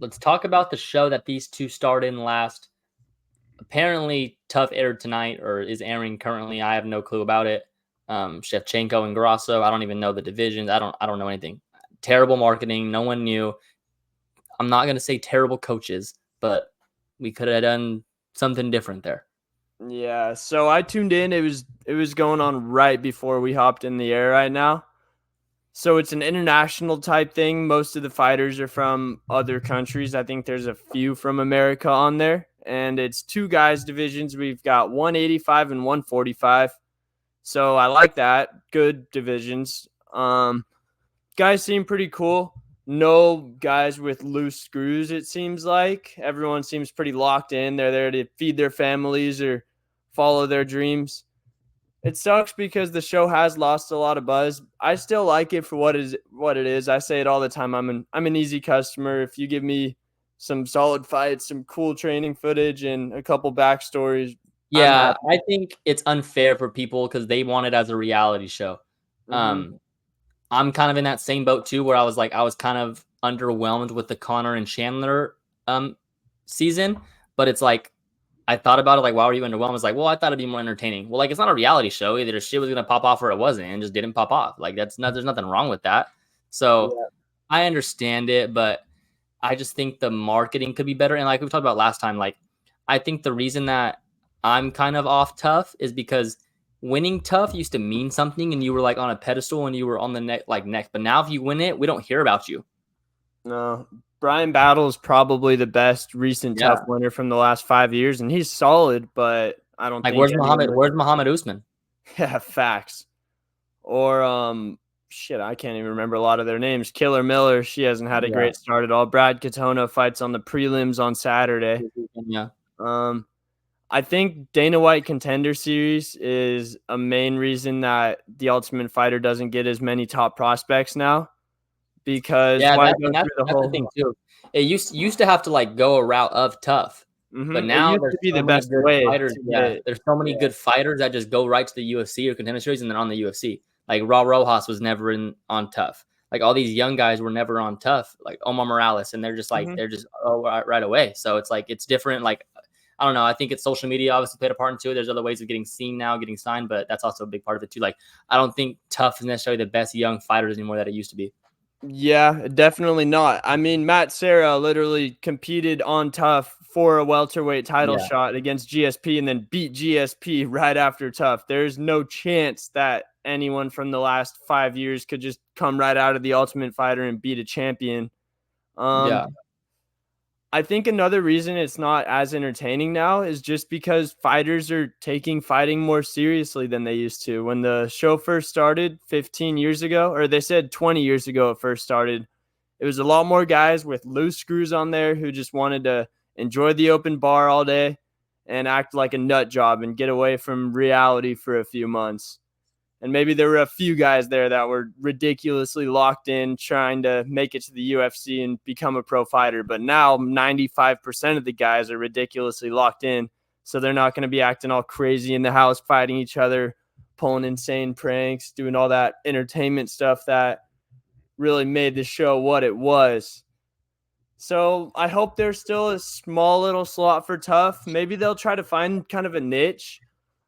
let's talk about the show that these two starred in last. Apparently, Tough aired tonight or is airing currently. I have no clue about it. Shevchenko and Grasso. I don't even know the divisions. I don't know anything. Terrible marketing. No one knew. I'm not gonna say terrible coaches, but we could have done something different there. Yeah, so I tuned in. It was going on right before we hopped in the air right now. So it's an international type thing. Most of the fighters are from other countries. I think there's a few from America on there. And it's two guys divisions. We've got 185 and 145. So I like that. Good divisions. Guys seem pretty cool. No guys with loose screws, it seems like. Everyone seems pretty locked in. They're there to feed their families or follow their dreams. It sucks because the show has lost a lot of buzz. I still like it for what it is. I say it all the time. I'm an easy customer. If you give me some solid fights, some cool training footage, and a couple backstories, I'm Yeah, happy. I think it's unfair for people because they want it as a reality show. Hmm. Um, I'm kind of in that same boat too, where I was kind of underwhelmed with the Connor and Chandler um season, but it's like I thought about it like, why were you underwhelmed? It's like, well, I thought it'd be more entertaining. Well, like it's not a reality show. Either shit was gonna pop off or it wasn't, and it just didn't pop off. Like there's nothing wrong with that. So Yeah. I understand it, but I just think the marketing could be better. And like we talked about last time, like I think the reason that I'm kind of off Tough is because winning Tough used to mean something and you were like on a pedestal and you were on the next. But now if you win it, we don't hear about you. No, Brian Battle is probably the best recent tough Yeah. winner from the last 5 years, and he's solid. But I don't Like think anyone Where's Muhammad Usman? Yeah, facts. Or shit, I can't even remember a lot of their names. Killer Miller, she hasn't had a Yeah. great start at all. Brad Katona fights on the prelims on Saturday. Yeah. Um, I think Dana White Contender Series is a main reason that the Ultimate Fighter doesn't get as many top prospects now. Because Yeah, why go through the that's the thing whole? too. It used to have to like go a route of Tough. But It now used there's to be so the many best good way fighters. to Yeah, get. there's so many Yeah. good fighters that just go right to the UFC or Contender Series and then on the UFC. Like Raul Rojas was never in on Tough. Like all these young guys were never on Tough. Like Omar Morales, and Mhm. they're just right away. So it's like it's different. Like I don't know. I think it's social media obviously played a part into it. There's other ways of getting seen now, getting signed, but that's also a big part of it too. Like I don't think Tough is necessarily the best young fighters anymore that it used to be. Yeah, definitely not. I mean, Matt Serra literally competed on Tough for a welterweight title Yeah. shot against GSP and then beat GSP right after Tough. There's no chance that anyone from the last 5 years could just come right out of the Ultimate Fighter and beat a champion. Um, Yeah. I think another reason it's not as entertaining now is just because fighters are taking fighting more seriously than they used to. When the show first started 15 years ago, or they said 20 years ago it first started, it was a lot more guys with loose screws on there who just wanted to enjoy the open bar all day and act like a nut job and get away from reality for a few months. And maybe there were a few guys there that were ridiculously locked in trying to make it to the UFC and become a pro fighter. But now 95% of the guys are ridiculously locked in. So they're not going to be acting all crazy in the house, fighting each other, pulling insane pranks, doing all that entertainment stuff that really made the show what it was. So I hope there's still a small little slot for Tough. Maybe they'll try to find kind of a niche.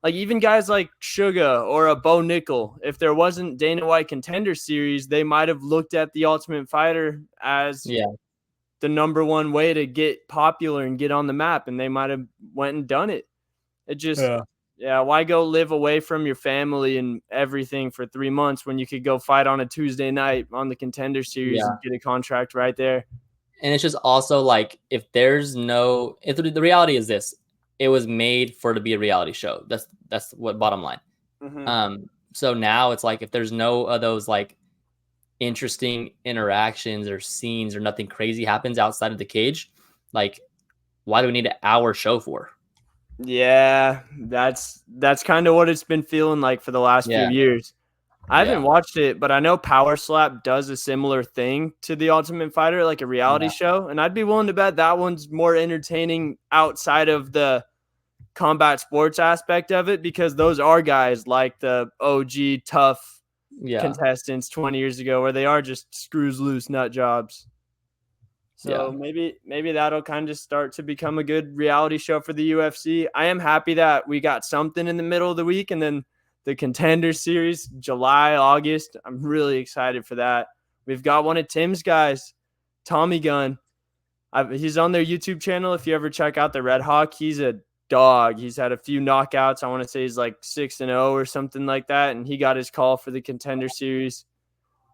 Like even guys like Suga or a Bo Nickel, if there wasn't Dana White Contender Series, they might have looked at the Ultimate Fighter as Yeah. the number one way to get popular and get on the map, and they might have went and done it. It just, Yeah. yeah, why go live away from your family and everything for 3 months when you could go fight on a Tuesday night on the Contender Series and Yeah. get a contract right there? And it's just also like if there's no if the reality is this, it was made for to be a reality show. That's what bottom line. Mm-hmm. So now it's like if there's no of those like interesting interactions or scenes or nothing crazy happens outside of the cage, like why do we need an hour show for? Yeah, that's kind of what it's been feeling like for the last few Yeah, years. I haven't yeah, watched it, but I know Power Slap does a similar thing to The Ultimate Fighter, like a reality yeah, show, and I'd be willing to bet that one's more entertaining outside of the combat sports aspect of it because those are guys like the OG tough yeah. contestants 20 years ago where they are just screws loose nut jobs. So maybe that'll kind of start to become a good reality show for the UFC. I am happy that we got something in the middle of the week, and then the Contender Series, July, August. I'm really excited for that. We've got one of Tim's guys, Tommy Gunn. He's on their YouTube channel. If you ever check out the Red Hawk, he's a dog. He's had a few knockouts. I want to say he's like 6-0 or something like that, and he got his call for the Contender Series.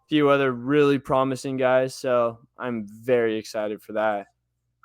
Few other really promising guys, so I'm very excited for that.